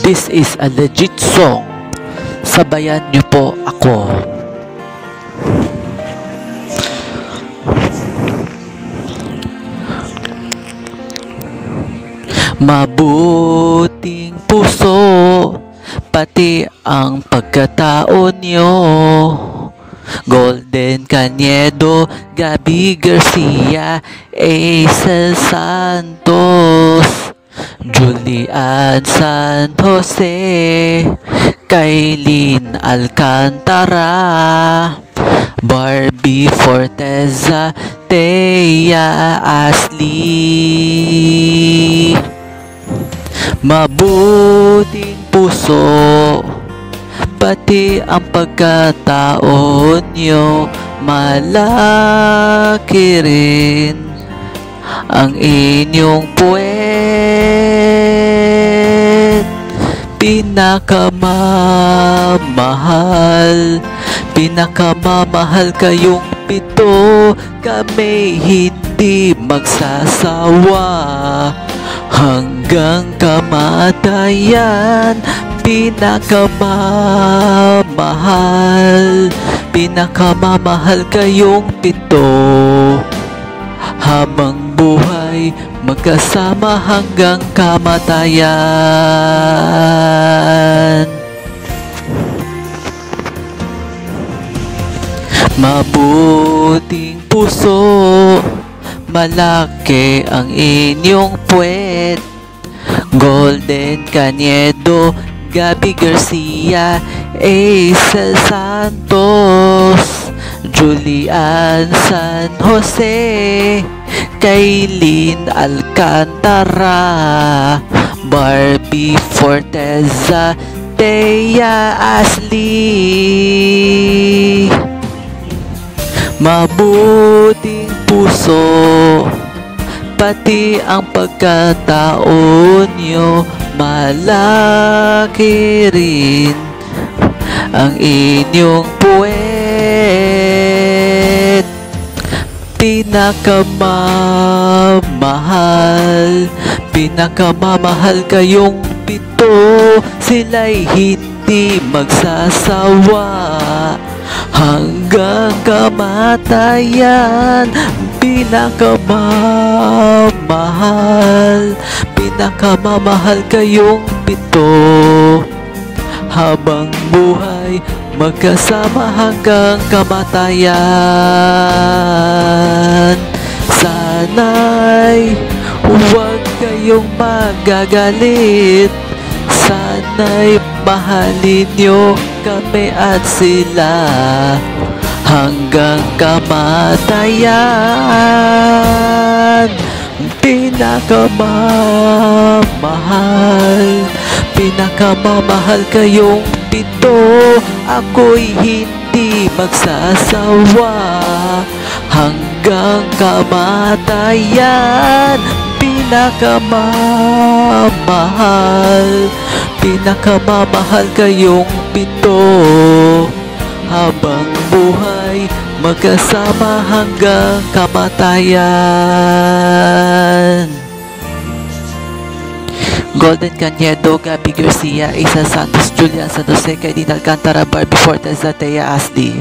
This is a legit song. Sabayan niyo po ako. Mabuting puso, pati ang pagkatao niyo. Golden Cañedo, Gabby Garcia, Aisel Santos, Julian San Jose, Kailin Alcantara, Barbie Forteza, Thea Ashley. Mabuting puso, pati ang pagkatao nyo, malaki rin ang inyong puwet. Pinakamamahal kayong pito, kami hindi magsasawa hanggang kamatayan. Pinakamamahal kayong pito, habang buhay magkasama hanggang kamatayan. Mabuting puso, malaki ang inyong puwet. Golden Cañedo, Gabby Garcia, Aisel Santos, Julian San Jose, Kailin Alcantara, Barbie Forteza, Thea Ashley. Mabuting puso, pati ang pagkatao nyo, malaki rin ang inyong puwet. Pinakamamahal kayong pito, sila'y hindi magsasawa hanggang kamatayan. Pinakamamahal kayong pito, habang buhay magkasama hanggang kamatayan. Sana'y huwag kayong magagalit, sana'y mahalin nyo kami at sila hanggang kamatayan. Pinakamamahal kayong pito, ako'y hindi magsasawa hanggang kamatayan. Pinakamamahal kayong pito, habang buhay magkasama hanggang kamatayan. Golden Cañedo, Gabby Garcia, Aisel Santos, Julian San Jose, Kailin Alcantara, Barbie Forteza, Thea Ashley.